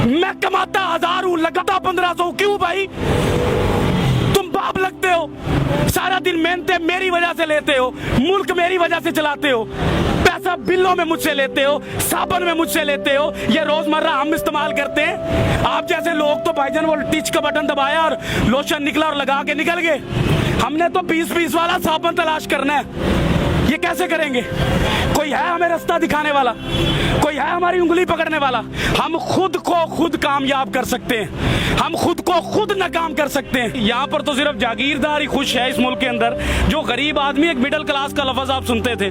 मैं कमाता 1000 हूं, लगाता 1500। क्यों भाई? तुम बाप लगते हो, सारा दिन मेहनतें मेरी वजह से लेते हो, मुल्क मेरी वजह से चलाते हो, पैसा बिलों में मुझसे लेते हो, साबुन में मुझसे लेते हो, ये रोजमर्रा हम इस्तेमाल करते हैं। आप जैसे लोग तो भाईजान वो टिच का बटन दबाया और लोशन निकला और लगा के निकल गए। हमने तो 20-20 वाला साबुन तलाश करना है। ये कैसे करेंगे? कोई है हमें रास्ता दिखाने वाला? कोई है हमारी उंगली पकड़ने वाला? हम खुद को खुद कामयाब कर सकते हैं, हम खुद को खुद नाकाम कर सकते हैं। यहाँ पर तो सिर्फ जागीरदार ही खुश है इस मुल्क के अंदर। जो गरीब आदमी, एक मिडिल क्लास का लफ्ज आप सुनते थे,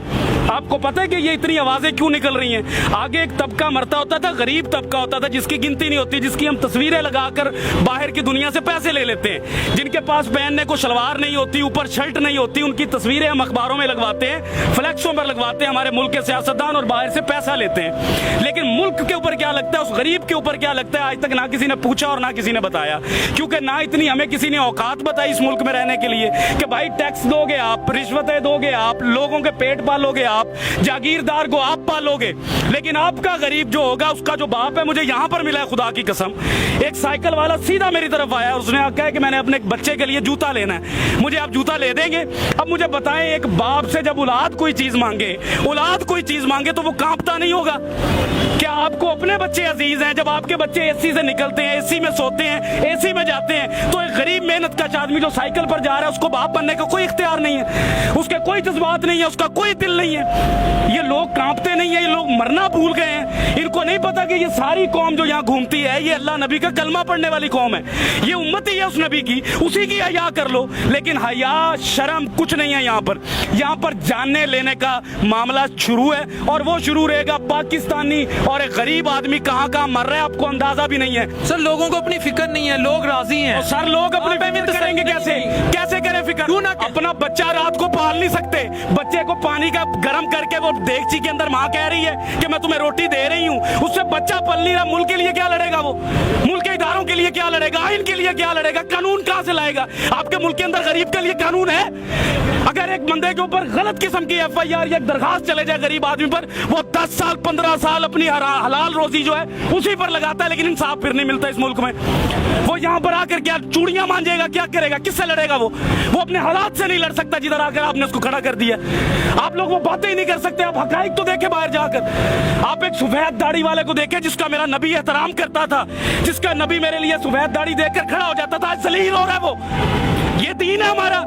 आपको पता है कि ये इतनी आवाजें क्यों निकल रही हैं? आगे एक तबका मरता होता था, गरीब तबका होता था, जिसकी गिनती नहीं होती, जिसकी हम तस्वीरें लगाकर बाहर की दुनिया से पैसे ले लेते हैं, जिनके पास पहनने को शलवार नहीं होती, ऊपर शर्ट नहीं होती, उनकी तस्वीरें हम अखबारों में लगवाते हैं, फ्लैक्सों पर लगवाते हैं, हमारे मुल्क के सियासतदान, और बाहर से पैसा लेते हैं। लेकिन मुल्क के ऊपर क्या लगता है, उस गरीब के ऊपर क्या लगता है, आज तक ना किसी ने पूछा और ना किसी ने बताया। क्योंकि ना इतनी हमें किसी ने औकात बताई इस मुल्क में रहने के लिए कि भाई टैक्स दोगे आप, रिश्वतें दोगे आप, लोगों के पेट पालोगे आप, जागीरदार को आप पालोगे। लेकिन आपका गरीब जो होगा, उसका जो बाप है, मुझे यहाँ पर मिला है खुदा की कसम, एक साइकिल वाला सीधा मेरी तरफ आया, उसने कहा कि मैंने अपने बच्चे के लिए जूता लेना है, मुझे आप जूता ले देंगे? अब मुझे बताएं, एक बाप से जब औलाद कोई चीज मांगे, औलाद कोई चीज मांगे, तो वो कांपता नहीं होगा? क्या आपको अपने बच्चे अजीज हैं? जब आपके बच्चे एसी से निकलते हैं, एसी में सोते हैं, एसी में जाते हैं, तो एक गरीब मेहनत कश आदमी जो साइकिल पर जा रहा है, उसको बाप बनने का कोई इख्तियार नहीं है, उसके कोई जज्बात नहीं है, उसका कोई दिल नहीं है। ये लोग कांपते नहीं है, ये लोग मरना भूल गए हैं। इनको नहीं पता कि ये सारी कौम जो यहाँ घूमती है, ये अल्लाह नबी का कलमा पढ़ने वाली कौम है, ये उम्मत ही है उस नबी की, उसी की हया कर लो। लेकिन हया शर्म कुछ नहीं है यहाँ पर। यहाँ पर जानने लेने का मामला शुरू है, और वो शुरू रहेगा। पाकिस्तानी और एक गरीब आदमी कहाँ कहाँ मर रहा है, आपको अंदाजा भी नहीं है। सर, लोगों को अपनी फिक्र नहीं है, लोग राजी हैं। सर, लोग अपनी फिक्र करेंगे कैसे? कैसे करें फिक्र? क्यों ना? अपना बच्चा रात को पाल नहीं सकते, बच्चे को पानी का गर्म करके वो देगची के अंदर माँ कह रही है कि मैं तुम्हें रोटी दे रही हूँ, उससे बच्चा पल नहीं रहा। मुल्क के लिए क्या लड़ेगा वो? मुल्क के इदारों के लिए क्या लड़ेगा? आइन के लिए क्या लड़ेगा? कानून कहाँ से लाएगा? आपके मुल्क के अंदर गरीब के लिए कानून है? अगर एक बंदे के ऊपर गलत किस्म की FIR या दरखास्त चले जाए गरीब आदमी पर, वो 10 साल 15 साल अपनी हलाल रोजी जो है उसी पर लगाता है, लेकिन इंसाफ फिर नहीं मिलता इस मुल्क में। वो यहाँ पर आकर क्या चूड़ियां मांजेगा? क्या करेगा? किससे लड़ेगा? वो अपने हालात से नहीं लड़ सकता जिधर आकर आपने उसको खड़ा कर दिया। आप लोग वो बातें ही नहीं कर सकते। आप हकाइक तो देखे बाहर जाकर। आप एक सफेद दाढ़ी वाले को देखे जिसका मेरा नबी एहतराम करता था, जिसका नबी मेरे लिए सफेद दाढ़ी देखकर खड़ा हो जाता था, आज जलील हो रहा है वो। ये दीन है हमारा,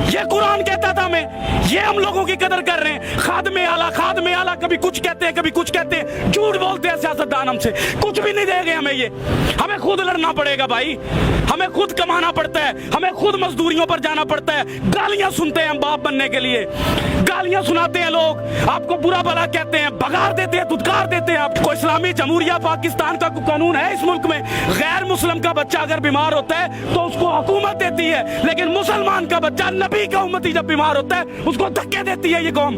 ये कुरान कहता था हमें, ये हम लोगों की कदर कर रहे हैं। खादमे आला कभी कुछ कहते हैं, कभी कुछ कहते हैं, झूठ बोलते हैं सियासतदान हमसे, कुछ भी नहीं देंगे हमें। ये हमें खुद लड़ना पड़ेगा भाई, हमें खुद कमाना पड़ता है, हमें खुद मजदूरियों पर जाना पड़ता है। गालियां सुनते हैं हम बाप बनने के लिए, गालियां सुनाते हैं लोग, आपको बुरा भला कहते हैं, भगार देते हैं, धुतकार देते हैं। आपको इस्लामी जमहूरिया पाकिस्तान का कानून है इस मुल्क में, गैर मुस्लिम का बच्चा अगर बीमार होता है तो उसको हुकूमत देती है, लेकिन मुसलमान का बच्चा, नबी का उम्मती जब बीमार होता है उसको धक्के देती है ये कौम।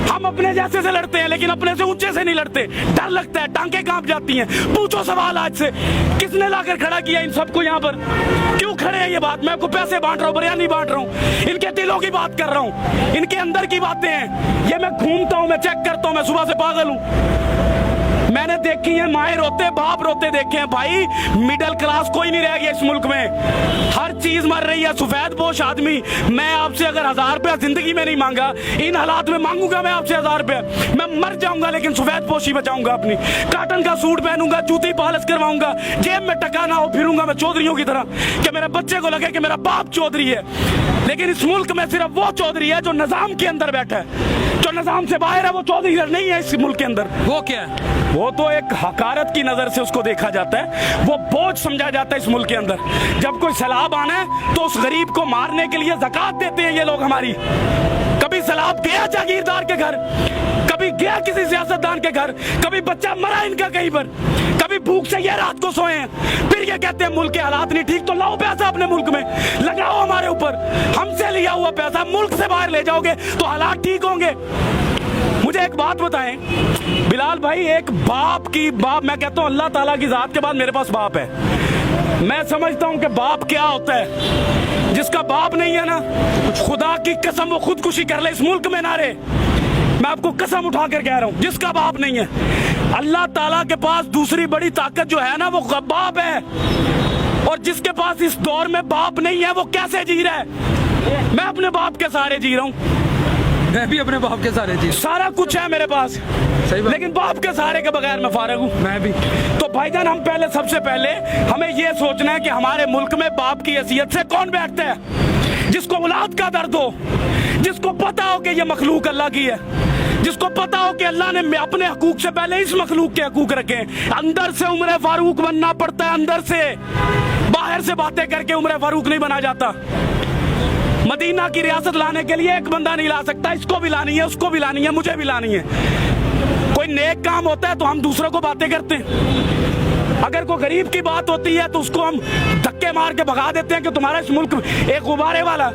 हम अपने जैसे से लड़ते हैं, लेकिन अपने से ऊंचे से नहीं लड़ते। डर लगता है, टांगे कांप जाती हैं। पूछो सवाल आज से, किसने लाकर खड़ा किया इन सबको यहाँ पर? क्यों खड़े हैं? ये बात मैं आपको पैसे बांट रहा हूँ, बयानी बांट रहा हूँ, इनके दिलों की बात कर रहा हूँ, इनके अंदर की बातें हैं। ये मैं घूमता हूँ, मैं चेक करता हूँ, मैं सुबह से पागल हूँ। मैंने देखी है माए रोते, बाप रोते देखे हैं भाई। मिडिल क्लास कोई नहीं रह गया इस मुल्क में, हर चीज मर रही है। सफेद पोश आदमी, मैं आपसे अगर 1000 रुपया जिंदगी में नहीं मांगा, इन हालात में मांगूंगा मैं आपसे 1000 रुपया, मैं मर जाऊंगा, लेकिन सफेद पोशी बचाऊंगा अपनी। काटन का सूट पहनूंगा, जूती पॉलिश करवाऊंगा, जेब में टका ना हो, फिरूंगा मैं चौधरियों की तरह कि मेरे बच्चे को लगे कि मेरा बाप चौधरी है। लेकिन इस मुल्क में सिर्फ वो चौधरी है जो निजाम के अंदर बैठा है, जो निजाम से बाहर है वो चौधरी नहीं है इस मुल्क के अंदर। वो क्या है? वो तो एक हकारत की नजर से उसको देखा जाता है, वो बोझ समझा जाता है इस मुल्क के अंदर। जब कोई सैलाब आना है तो उस गरीब को मारने के लिए ज़कात देते हैं ये लोग हमारी। कभी सैलाब गया जागीरदार के घर, कभी गया किसी सियासतदान के घर, कभी बच्चा मरा इनका कहीं पर, कभी भूख से ये रात को सोए हैं, फिर ये कहते हैं मुल्क के हालात नहीं ठीक। तो लाओ पैसा अपने मुल्क में, लगाओ हमारे ऊपर, हमसे लिया हुआ पैसा मुल्क से बाहर ले जाओगे तो हालात ठीक होंगे। मुझे एक बात बताएं बिलाल भाई, एक बाप मैं कहता हूं अल्लाह ताला की जात के बाद मेरे पास बाप है। मैं समझता हूं कि बाप क्या होता है। जिसका बाप नहीं है ना, खुदा की कसम वो खुदकुशी कर ले इस मुल्क में ना रहे। मैं आपको कसम उठा कर कह रहा हूं, जिसका बाप नहीं है अल्लाह ताला के पास दूसरी बड़ी ताकत जो है ना वो बाप है, और जिसके पास इस दौर में बाप नहीं है वो कैसे जी रहा है? मैं अपने बाप के सहारे जी रहा हूँ, मैं भी अपने बाप के सहारे जी, सारा कुछ है मेरे पास, सही बात। लेकिन बाप के सहारे के बगैर मैं फारिग हूँ। मैं भी। तो भाईजान हम पहले सबसे पहले हमें ये सोचना है कि हमारे मुल्क में बाप की हैसियत से कौन बैठता है, जिसको औलाद का दर्द हो, जिसको पता हो कि ये मखलूक अल्लाह की है, जिसको पता हो कि अल्लाह ने अपने हकूक से पहले इस मखलूक के हकूक रखे। अंदर से उम्र फारूक बनना पड़ता है, अंदर से, बाहर से बातें करके उम्र फारूक नहीं बना जाता। मदीना की रियासत लाने के लिए एक बंदा नहीं ला सकता, इसको भी लानी है, उसको भी लानी है, मुझे भी लानी है। कोई नेक काम होता है तो हम दूसरों को बातें करते हैं, अगर कोई गरीब की बात होती है तो उसको हम धक्के मार के भगा देते हैं कि तुम्हारा इस मुल्क में एक गुब्बारे वाला,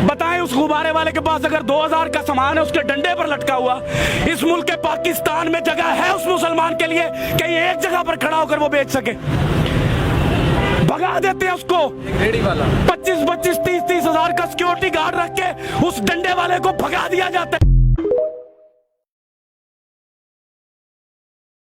बताएं उस गुब्बारे वाले के पास अगर 2000 का सामान है उसके डंडे पर लटका हुआ, इस मुल्क के पाकिस्तान में जगह है उस मुसलमान के लिए कि ये एक जगह पर खड़ा होकर वो बेच सके? भगा देते हैं उसको। रेडी वाला 25-25, 30-30 हजार का सिक्योरिटी गार्ड रख के उस डंडे वाले को भगा दिया जाता है।